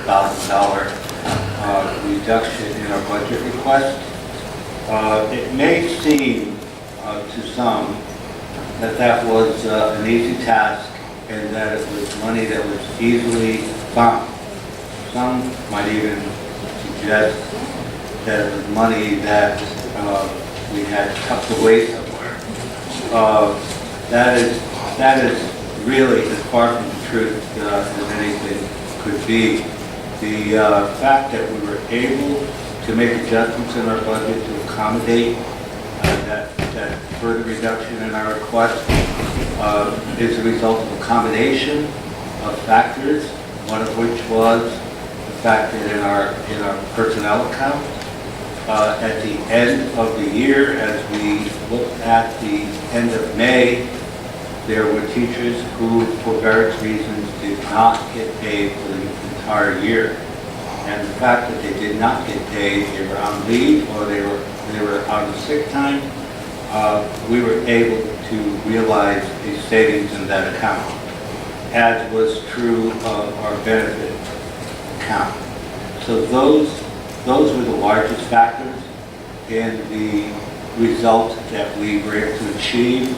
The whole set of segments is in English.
$400,000 reduction in our budget request. It may seem to some that that was an easy task and that it was money that was easily found. Some might even suggest that it was money that we had tucked away somewhere. That is really as far from the truth as anything could be. The fact that we were able to make adjustments in our budget to accommodate that further reduction in our request is a result of a combination of factors, one of which was the fact that in our personnel account, at the end of the year, as we looked at the end of May, there were teachers who, for various reasons, did not get paid for the entire year. And the fact that they did not get paid, they were on leave or they were out of sick time, we were able to realize a savings in that account, as was true of our benefit account. So those were the largest factors in the result that we were able to achieve.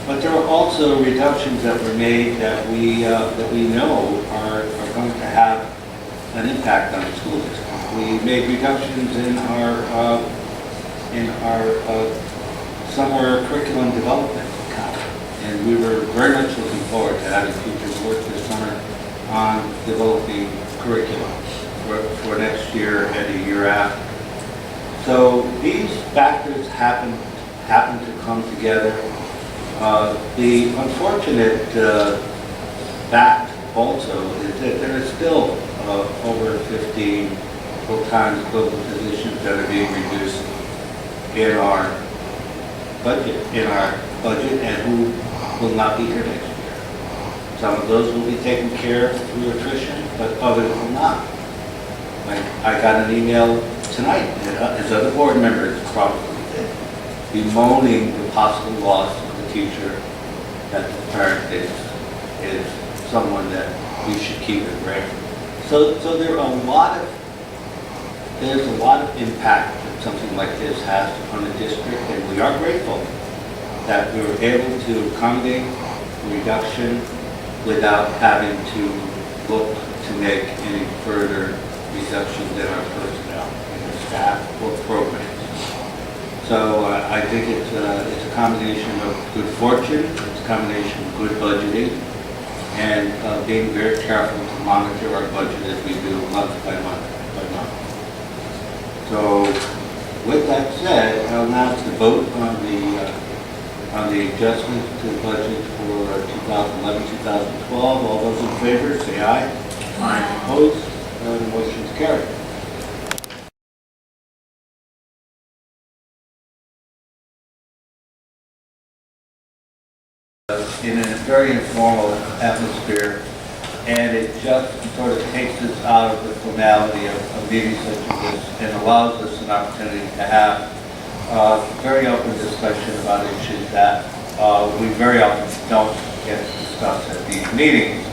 But there were also reductions that were made that we know are going to have an impact on the school district. We made reductions in our summer curriculum development account, and we were very much looking forward to having teachers work this summer on developing curriculum for next year and the year after. So these factors happen to come together. The unfortunate fact also is that there is still over 15 full-time equivalent positions that are being reduced in our budget, and who will not be here next year. Some of those will be taken care of through attrition, but others will not. I got an email tonight, as other board members probably did, bemoaning the possible loss of a teacher that the parent is someone that we should keep in rare. So there's a lot of impact that something like this has on the district, and we are grateful that we were able to accommodate reduction without having to look to make any further reductions in our personnel, in the staff or programs. So I think it's a combination of good fortune, it's a combination of good budgeting, and being very careful to monitor our budget as we do month by month by month. So with that said, I'll now vote on the adjustment to the budget for 2011-2012. All those in favor, say aye. Aye. Opposed? The motion is carried. In a very informal atmosphere, and it just sort of takes us out of the formality of meetings such as this and allows us an opportunity to have very open discussion about issues that we very often don't get to discuss at these meetings,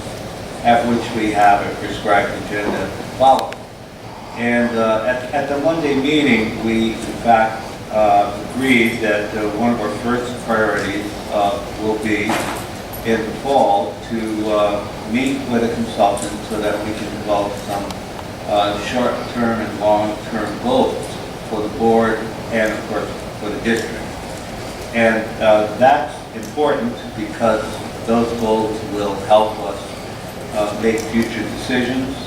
at which we have a prescribed agenda to follow. And at the Monday meeting, we in fact agreed that one of our first priorities will be in the fall to meet with a consultant so that we can develop some short-term and long-term goals for the board and, of course, for the district. And that's important because those goals will help us make future decisions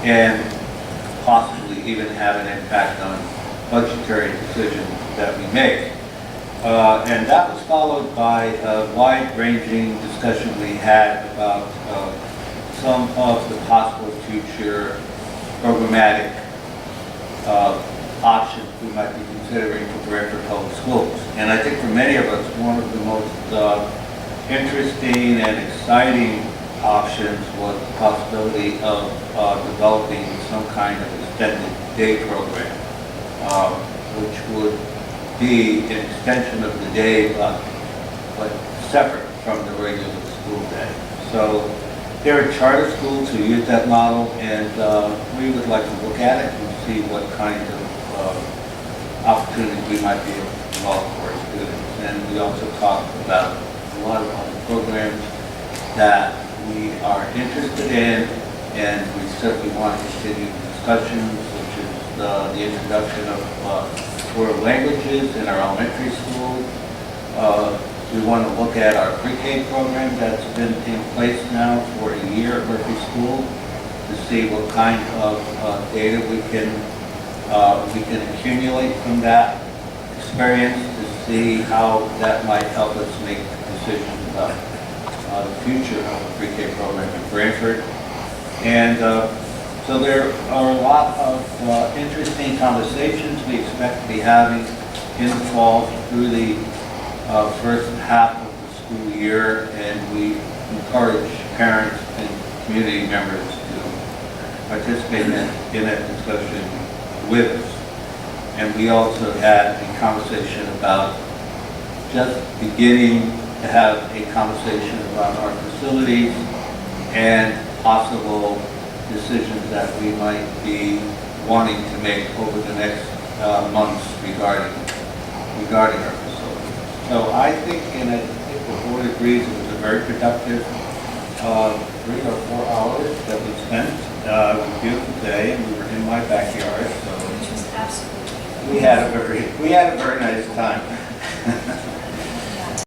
and possibly even have an impact on budgetary decisions that we make. And that was followed by a wide-ranging discussion we had about some of the possible future programmatic options we might be considering for Director of Public Schools. And I think for many of us, one of the most interesting and exciting options was the possibility of developing some kind of extended day program, which would be an extension of the day, but separate from the regular school day. So There are charter schools who use that model, and we would like to look at it and see what kind of opportunities we might be involved for our students. And we also talked about a lot of other programs that we are interested in, and we certainly want to continue the discussions, which is the introduction of world languages in our elementary schools. We want to look at our pre-K program that's been in place now for a year at Berkeley School to see what kind of data we can accumulate from that experience to see how that might help us make decisions about the future of the pre-K program in Branford. And so there are a lot of interesting conversations we expect to be having in the fall through the first half of the school year, and we encourage parents and community members to participate in that discussion with us. And we also had a conversation about just beginning to have a conversation about our facilities and possible decisions that we might be wanting to make over the next months regarding our facilities. So I think, if the board agrees, it was a very productive 3 or 4 hours that we spent. It was a beautiful day, and we were in my backyard, so Which was absolutely. we had a very nice time.